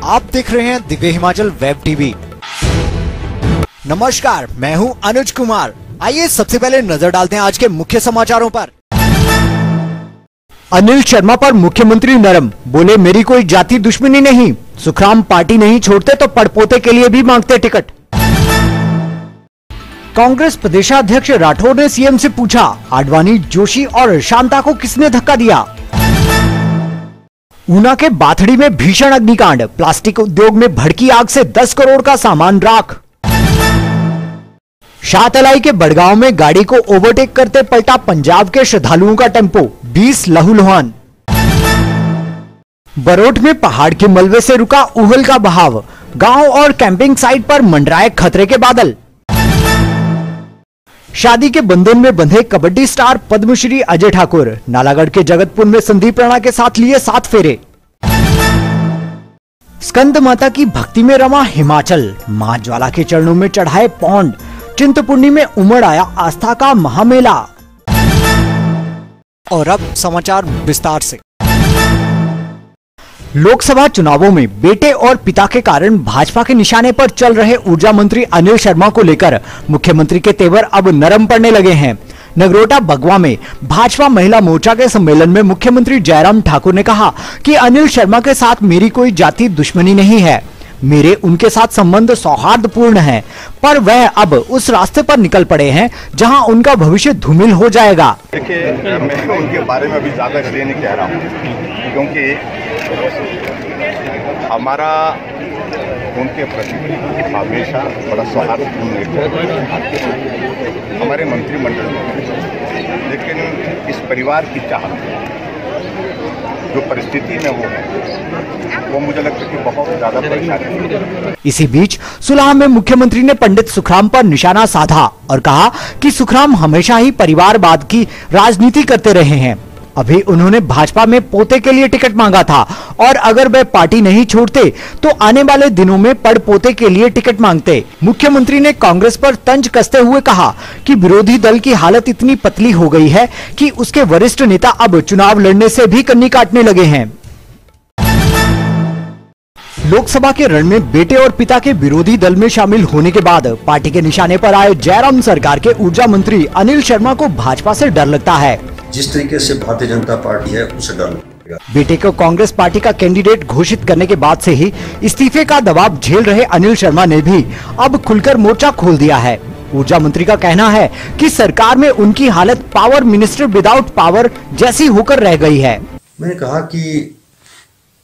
आप देख रहे हैं दिव्य हिमाचल वेब टीवी। नमस्कार, मैं हूं अनुज कुमार। आइए सबसे पहले नजर डालते हैं आज के मुख्य समाचारों पर। अनिल शर्मा पर मुख्यमंत्री नरम, बोले मेरी कोई जाति दुश्मनी नहीं, सुखराम पार्टी नहीं छोड़ते तो पड़पोते के लिए भी मांगते टिकट। कांग्रेस प्रदेशाध्यक्ष राठौर ने सीएम से पूछा, आडवाणी, जोशी और शांता को किसने धक्का दिया। ऊना के बाथड़ी में भीषण अग्निकांड, प्लास्टिक उद्योग में भड़की आग से 10 करोड़ का सामान राख। शाहतलाई के बड़गांव में गाड़ी को ओवरटेक करते पलटा पंजाब के श्रद्धालुओं का टेम्पो, 20 लहूलुहान। बरोट में पहाड़ के मलबे से रुका उहल का बहाव, गांव और कैंपिंग साइट पर मंडराए खतरे के बादल। शादी के बंधन में बंधे कबड्डी स्टार पद्मश्री अजय ठाकुर, नालागढ़ के जगतपुर में संदीप राणा के साथ लिए 7 फेरे। स्कंद माता की भक्ति में रमा हिमाचल, मां ज्वाला के चरणों में चढ़ाए पौंड, चिंतपूर्णी में उमड़ आया आस्था का महामेला। और अब समाचार विस्तार से। लोकसभा चुनावों में बेटे और पिता के कारण भाजपा के निशाने पर चल रहे ऊर्जा मंत्री अनिल शर्मा को लेकर मुख्यमंत्री के तेवर अब नरम पड़ने लगे हैं। नगरोटा बगवा में भाजपा महिला मोर्चा के सम्मेलन में मुख्यमंत्री जयराम ठाकुर ने कहा कि अनिल शर्मा के साथ मेरी कोई जाति दुश्मनी नहीं है, मेरे उनके साथ संबंध सौहार्दपूर्ण हैं, पर वह अब उस रास्ते पर निकल पड़े हैं जहां उनका भविष्य धूमिल हो जाएगा। देखिए, मैं उनके बारे में अभी ज्यादा इसलिए नहीं कह रहा हूँ क्योंकि हमारा उनके प्रति हमेशा बड़ा सौहार्दपूर्ण हमारे मंत्रिमंडल में, लेकिन इस परिवार की चाहत जो परिस्थिति में वो है वो मुझे लगता है कि बहुत ज्यादा परेशानी है। इसी बीच सुलह में मुख्यमंत्री ने पंडित सुखराम पर निशाना साधा और कहा कि सुखराम हमेशा ही परिवारवाद की राजनीति करते रहे हैं। अभी उन्होंने भाजपा में पोते के लिए टिकट मांगा था और अगर वे पार्टी नहीं छोड़ते तो आने वाले दिनों में पड़पोते के लिए टिकट मांगते। मुख्यमंत्री ने कांग्रेस पर तंज कसते हुए कहा कि विरोधी दल की हालत इतनी पतली हो गई है कि उसके वरिष्ठ नेता अब चुनाव लड़ने से भी कन्नी काटने लगे हैं। लोकसभा के रण में बेटे और पिता के विरोधी दल में शामिल होने के बाद पार्टी के निशाने पर आए जयराम सरकार के ऊर्जा मंत्री अनिल शर्मा को भाजपा से डर लगता है। जिस तरीके से भारतीय जनता पार्टी है उसे डर लगेगा। बेटे को कांग्रेस पार्टी का कैंडिडेट घोषित करने के बाद से ही इस्तीफे का दबाव झेल रहे अनिल शर्मा ने भी अब खुलकर मोर्चा खोल दिया है। ऊर्जा मंत्री का कहना है कि सरकार में उनकी हालत पावर मिनिस्टर विदाउट पावर जैसी होकर रह गई है। मैंने कहा कि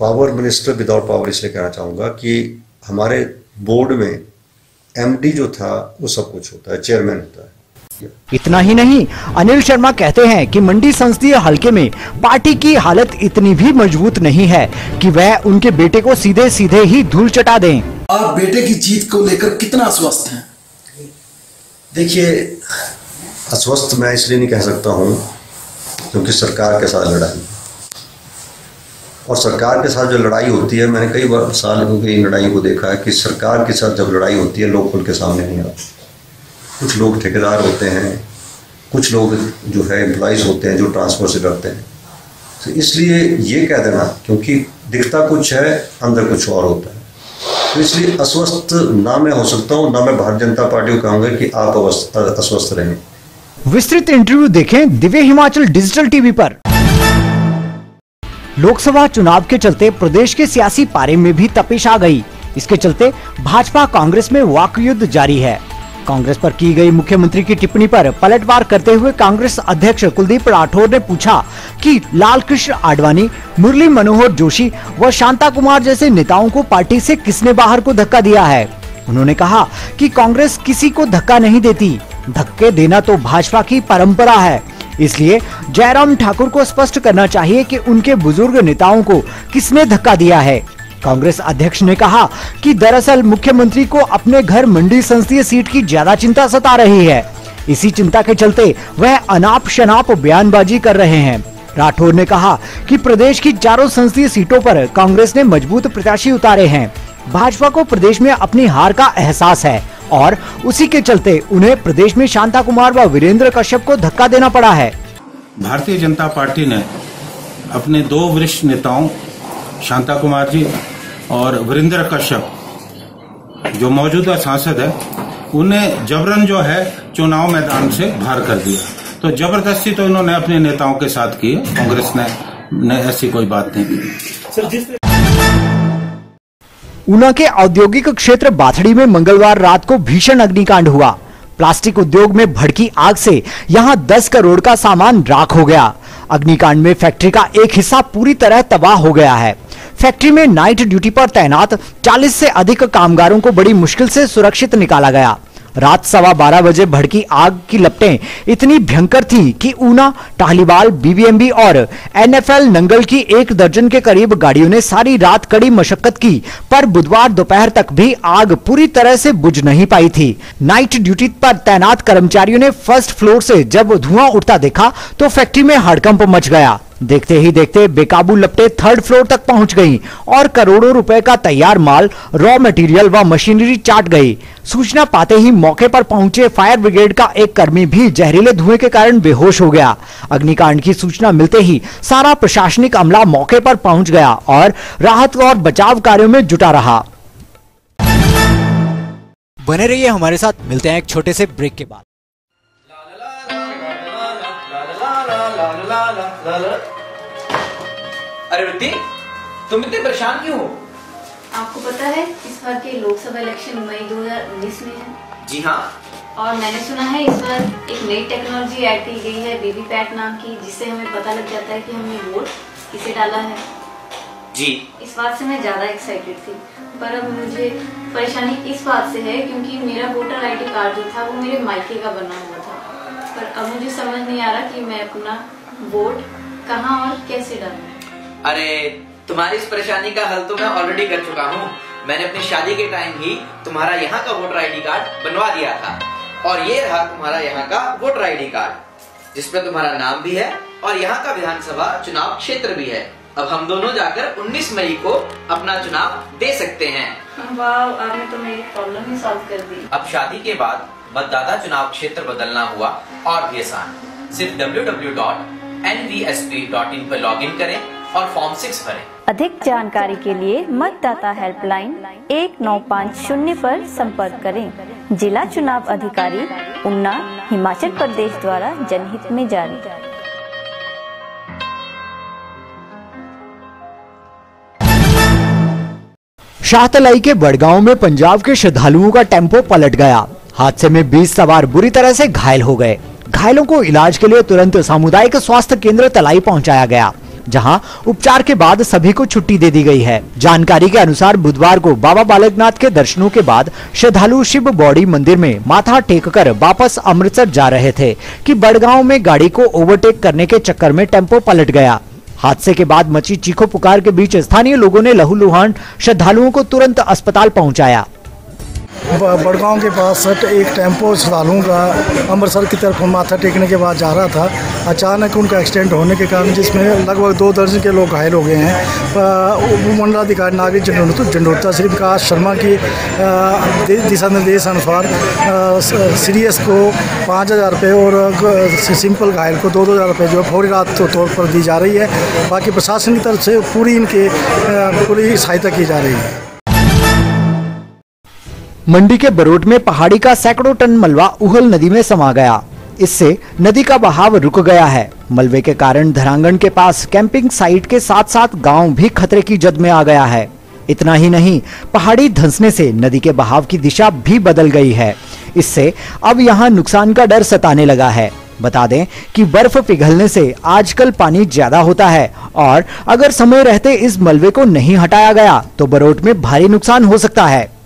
पावर मिनिस्टर विदाउट पावर इसलिए कहना चाहूंगा कि हमारे बोर्ड में एमडी जो था वो सब कुछ होता है, चेयरमैन होता है। इतना ही नहीं, अनिल शर्मा कहते हैं कि मंडी संसदीय हलके में पार्टी की हालत इतनी भी मजबूत नहीं है कि वह उनके बेटे को सीधे सीधे ही धूल चटा दें। आप बेटे की जीत को लेकर कितना आश्वस्त हैं? देखिए, आश्वस्त मैं इसलिए नहीं कह सकता हूं क्योंकि सरकार के साथ लड़ाई, और सरकार के साथ जो लड़ाई होती है, मैंने कई बार साल हो गई लड़ाई को देखा है कि सरकार के साथ जब लड़ाई होती है लोग खुल के सामने नहीं आते। कुछ लोग ठेकेदार होते हैं, कुछ लोग जो है एम्प्लॉइज होते हैं जो ट्रांसफर से डरते हैं। तो इसलिए ये कह देना, क्योंकि दिखता कुछ है अंदर कुछ और होता है, तो इसलिए अस्वस्थ ना मैं हो सकता हूँ, ना मैं भारतीय जनता पार्टी को कहूँगा कि आप अस्वस्थ रहें। विस्तृत इंटरव्यू देखें दिव्य हिमाचल डिजिटल टीवी पर। लोकसभा चुनाव के चलते प्रदेश के सियासी पारे में भी तपिश आ गई। इसके चलते भाजपा कांग्रेस में वाक युद्ध जारी है। कांग्रेस पर की गई मुख्यमंत्री की टिप्पणी पर पलटवार करते हुए कांग्रेस अध्यक्ष कुलदीप राठौर ने पूछा कि लाल कृष्ण आडवाणी, मुरली मनोहर जोशी व शांता कुमार जैसे नेताओं को पार्टी से किसने बाहर को धक्का दिया है। उन्होंने कहा कि कांग्रेस किसी को धक्का नहीं देती, धक्के देना तो भाजपा की परंपरा है। इसलिए जयराम ठाकुर को स्पष्ट करना चाहिए कि उनके बुजुर्ग नेताओं को किसने धक्का दिया है। कांग्रेस अध्यक्ष ने कहा कि दरअसल मुख्यमंत्री को अपने घर मंडी संसदीय सीट की ज्यादा चिंता सता रही है। इसी चिंता के चलते वह अनाप शनाप बयानबाजी कर रहे हैं। राठौर ने कहा कि प्रदेश की चारों संसदीय सीटों पर कांग्रेस ने मजबूत प्रत्याशी उतारे हैं। भाजपा को प्रदेश में अपनी हार का एहसास है और उसी के चलते उन्हें प्रदेश में शांता कुमार व वीरेंद्र कश्यप को धक्का देना पड़ा है। भारतीय जनता पार्टी ने अपने 2 वरिष्ठ नेताओं शांता कुमार जी और वीरेंद्र कश्यप जो मौजूदा सांसद है, उन्हें जबरन जो है चुनाव मैदान से बाहर कर दिया। तो जबरदस्ती तो इन्होंने अपने नेताओं के साथ की है, कांग्रेस ने ऐसी कोई बात नहीं की। ऊना के औद्योगिक क्षेत्र बाथड़ी में मंगलवार रात को भीषण अग्निकांड हुआ। प्लास्टिक उद्योग में भड़की आग से यहां 10 करोड़ का सामान राख हो गया। अग्निकांड में फैक्ट्री का एक हिस्सा पूरी तरह तबाह हो गया है। फैक्ट्री में नाइट ड्यूटी पर तैनात 40 से अधिक कामगारों को बड़ी मुश्किल से सुरक्षित निकाला गया। रात 12:15 बजे भड़की आग की लपटें इतनी भयंकर थी कि ऊना, टाहलीवाल, बीबीएमबी और एनएफएल नंगल की 1 दर्जन के करीब गाड़ियों ने सारी रात कड़ी मशक्कत की, पर बुधवार दोपहर तक भी आग पूरी तरह से बुझ नहीं पाई थी। नाइट ड्यूटी पर तैनात कर्मचारियों ने फर्स्ट फ्लोर से जब धुआं उठता देखा तो फैक्ट्री में हड़कंप मच गया। देखते ही देखते बेकाबू लपटें 3rd फ्लोर तक पहुंच गईं और करोड़ों रुपए का तैयार माल, रॉ मटेरियल व मशीनरी चाट गई। सूचना पाते ही मौके पर पहुंचे फायर ब्रिगेड का एक कर्मी भी जहरीले धुएं के कारण बेहोश हो गया। अग्निकांड की सूचना मिलते ही सारा प्रशासनिक अमला मौके पर पहुंच गया और राहत और बचाव कार्यों में जुटा रहा। बने रहिए हमारे साथ, मिलते हैं एक छोटे से ब्रेक के बाद। अरे वृद्धि, तुम इतने परेशान क्यों हो? आपको पता है इस बार के लोकसभा इलेक्शन मई 2019 में है। जी हाँ। और मैंने सुना है इस बार एक नई टेक्नोलॉजी ऐड की गई है, वीवीपैट नाम की, जिससे हमें पता लग जाता है कि हमने वोट किसे डाला है। जी। इस बात से मैं ज्यादा एक्साइटेड थी, पर अब मुझे परेशानी इस बात से है क्योंकि मेरा वोटर ID कार्ड जो था वो मेरे मायके का बना हुआ था। पर अब मुझे समझ नहीं आ रहा कि मैं अपना वोट कहाँ और कैसे डालूं। अरे तुम्हारी इस परेशानी का हल तो मैं ऑलरेडी कर चुका हूँ। मैंने अपनी शादी के टाइम ही तुम्हारा यहाँ का वोटर ID कार्ड बनवा दिया था और ये रहा तुम्हारा यहाँ का वोटर ID कार्ड, जिसमें तुम्हारा नाम भी है और यहाँ का विधानसभा चुनाव क्षेत्र भी है। अब हम दोनों जाकर 19 मई को अपना चुनाव दे सकते हैं। वाह, आपने तो मेरी प्रॉब्लम ही सॉल्व कर दी। अब शादी के बाद मतदाता चुनाव क्षेत्र बदलना हुआ और भी आसान। सिर्फ www.nvsp.in पर लॉगिन करें और फॉर्म 6 भरें। अधिक जानकारी के लिए मतदाता हेल्पलाइन 1950 पर संपर्क करें। जिला चुनाव अधिकारी ऊना, हिमाचल प्रदेश द्वारा जनहित में जारी। शाहतलाई के बड़गांव में पंजाब के श्रद्धालुओं का टेम्पो पलट गया। हादसे में 20 सवार बुरी तरह से घायल हो गए। घायलों को इलाज के लिए तुरंत सामुदायिक स्वास्थ्य केंद्र तलाई पहुंचाया गया, जहां उपचार के बाद सभी को छुट्टी दे दी गई है। जानकारी के अनुसार बुधवार को बाबा बालकनाथ के दर्शनों के बाद श्रद्धालु शिव बॉडी मंदिर में माथा टेककर वापस अमृतसर जा रहे थे कि बड़गांव में गाड़ी को ओवरटेक करने के चक्कर में टेम्पो पलट गया। हादसे के बाद मची चीखों पुकार के बीच स्थानीय लोगों ने लहूलुहान श्रद्धालुओं को तुरंत अस्पताल पहुंचाया। बड़गांव के पास एक टेम्पो श्रद्धालुओं का अमृतसर की तरफ माथा टेकने के बाद जा रहा था। अचानक उनका एक्सीडेंट होने के कारण जिसमें लगभग 2 दर्जन के लोग घायल हो गए हैं। उपमंडलाधिकारी नागरिक झंडोता श्री विकास शर्मा की दिशा निर्देश अनुसार सीरियस को 5,000 रुपये और सिंपल घायल को 2,000 रुपये जो फौरी राहत के तौर पर दी जा रही है। बाकी प्रशासन की तरफ से पूरी सहायता की जा रही है। मंडी के बरोट में पहाड़ी का सैकड़ों टन मलबा उहल नदी में समा गया। इससे नदी का बहाव रुक गया है। मलबे के कारण धरांगण के पास कैंपिंग साइट के साथ साथ गांव भी खतरे की जद में आ गया है। इतना ही नहीं, पहाड़ी धंसने से नदी के बहाव की दिशा भी बदल गई है। इससे अब यहां नुकसान का डर सताने लगा है। बता दें कि बर्फ पिघलने से आजकल पानी ज्यादा होता है और अगर समय रहते इस मलबे को नहीं हटाया गया तो बरोट में भारी नुकसान हो सकता है।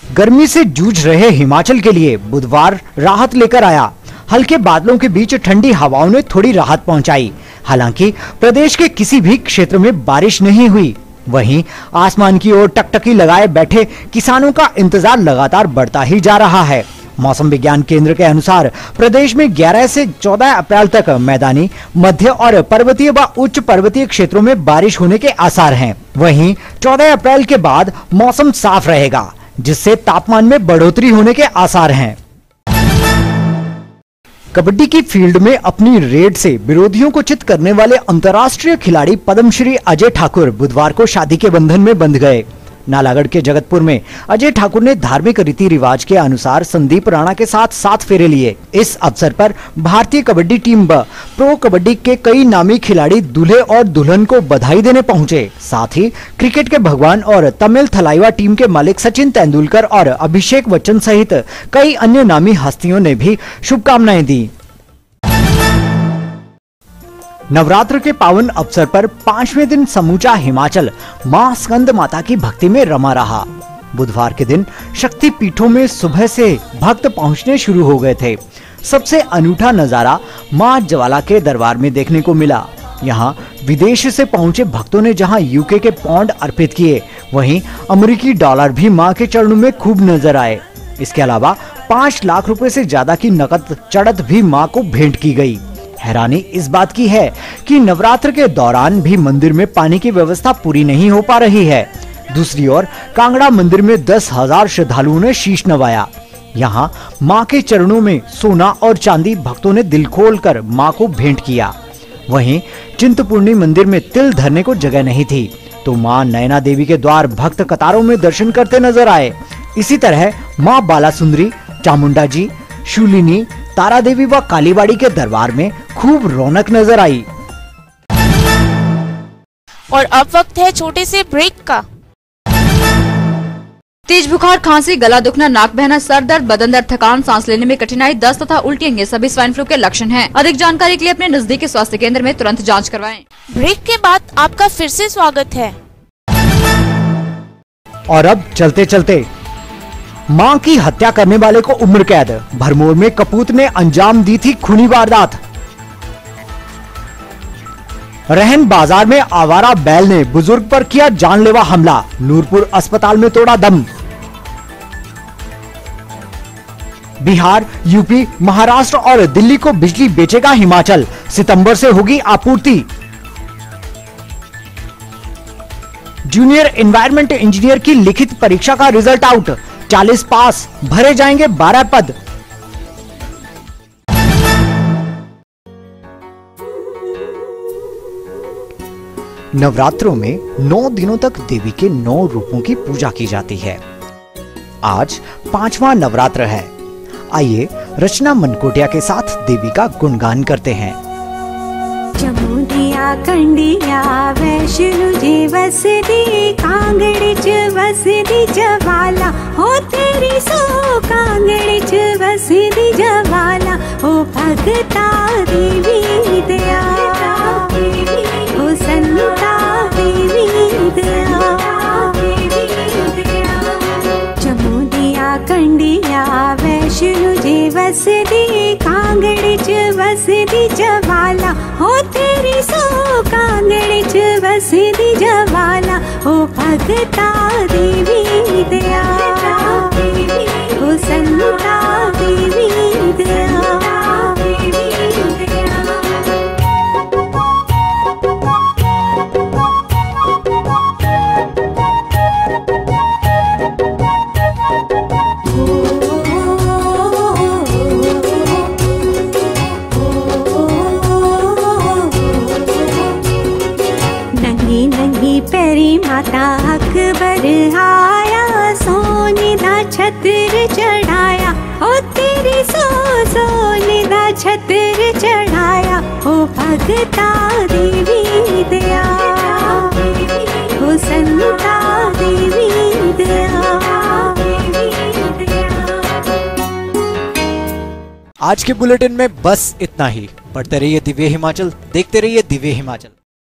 गर्मी से जूझ रहे हिमाचल के लिए बुधवार राहत लेकर आया। हल्के बादलों के बीच ठंडी हवाओं ने थोड़ी राहत पहुंचाई। हालांकि प्रदेश के किसी भी क्षेत्र में बारिश नहीं हुई। वहीं आसमान की ओर टकटकी लगाए बैठे किसानों का इंतजार लगातार बढ़ता ही जा रहा है। मौसम विज्ञान केंद्र के अनुसार प्रदेश में 11 से 14 अप्रैल तक मैदानी, मध्य और पर्वतीय व उच्च पर्वतीय क्षेत्रों में बारिश होने के आसार हैं। वहीं 14 अप्रैल के बाद मौसम साफ रहेगा, जिससे तापमान में बढ़ोतरी होने के आसार हैं। कबड्डी की फील्ड में अपनी रेड से विरोधियों को चित करने वाले अंतर्राष्ट्रीय खिलाड़ी पद्मश्री अजय ठाकुर बुधवार को शादी के बंधन में बंध गए। नालागढ़ के जगतपुर में अजय ठाकुर ने धार्मिक रीति रिवाज के अनुसार संदीप राणा के साथ 7 फेरे लिए। इस अवसर पर भारतीय कबड्डी टीम व प्रो कबड्डी के कई नामी खिलाड़ी दूल्हे और दुल्हन को बधाई देने पहुंचे। साथ ही क्रिकेट के भगवान और तमिल थलाइवा टीम के मालिक सचिन तेंदुलकर और अभिषेक बच्चन सहित कई अन्य नामी हस्तियों ने भी शुभकामनाएं दी। नवरात्र के पावन अवसर पर 5वें दिन समूचा हिमाचल मां स्कंद माता की भक्ति में रमा रहा। बुधवार के दिन शक्ति पीठों में सुबह से भक्त पहुंचने शुरू हो गए थे। सबसे अनूठा नजारा मां ज्वाला के दरबार में देखने को मिला। यहां विदेश से पहुंचे भक्तों ने जहां यूके के पौंड अर्पित किए, वहीं अमेरिकी डॉलर भी मां के चरणों में खूब नजर आए। इसके अलावा 5 लाख रुपए से ज्यादा की नकद चढ़त भी मां को भेंट की गई। हैरानी इस बात की है कि नवरात्र के दौरान भी मंदिर में पानी की व्यवस्था पूरी नहीं हो पा रही है। दूसरी ओर कांगड़ा मंदिर में 10,000 श्रद्धालुओं ने शीश नवाया। यहां मां के चरणों में सोना और चांदी भक्तों ने दिल खोलकर मां को भेंट किया। वहीं चिंतपूर्णी मंदिर में तिल धरने को जगह नहीं थी, तो मां नयना देवी के द्वार भक्त कतारों में दर्शन करते नजर आए। इसी तरह मां बालासुंदरी, चामुंडा जी, शूलिनी, तारा देवी व कालीबाड़ी के दरबार में खूब रौनक नजर आई। और अब वक्त है छोटे से ब्रेक का। तेज बुखार, खांसी, गला दुखना, नाक बहना, सर दर्द, बदन दर्द, थकान, सांस लेने में कठिनाई, दस्त तथा उल्टियां ये सभी स्वाइन फ्लू के लक्षण हैं। अधिक जानकारी के लिए अपने नजदीकी स्वास्थ्य केंद्र में तुरंत जांच करवाएं। ब्रेक के बाद आपका फिर से स्वागत है। और अब चलते चलते मां की हत्या करने वाले को उम्र कैद। भरमौर में कपूत ने अंजाम दी थी खूनी वारदात। रहन बाजार में आवारा बैल ने बुजुर्ग पर किया जानलेवा हमला। नूरपुर अस्पताल में तोड़ा दम। बिहार, यूपी, महाराष्ट्र और दिल्ली को बिजली बेचेगा हिमाचल। सितंबर से होगी आपूर्ति। जूनियर एनवायरमेंट इंजीनियर की लिखित परीक्षा का रिजल्ट आउट। 40 पास, भरे जाएंगे 12 पद। नवरात्रों में 9 दिनों तक देवी के 9 रूपों की पूजा की जाती है। आज 5वां नवरात्र है। आइए रचना मनकोटिया के साथ देवी का गुणगान करते हैं। चमुंडिया कंडिया वैष्णु जी वसदी, कांगड़ी च वसदी जवाला, हो तेरी सो कांगड़ी च वसदी जवाला, हो भगता देवी दया, हो संता देवी दया। चमुंडिया कंडिया वैष्णु जी वसदी, कांगड़ी च वसदी जवाला, हो तेरी सो कांगड़ी च वसदी जवाला, हो भगता देवी दया, हो संता देवी दया। पेरी माता अकबर आया, सोने दा छत्र चढ़ाया, हो तेरी सो सोने दा छत्र चढ़ाया, हो भगता देवी दया, हो संता देवी दया। आज के बुलेटिन में बस इतना ही। पढ़ते रहिए दिव्य हिमाचल, देखते रहिए दिव्य हिमाचल।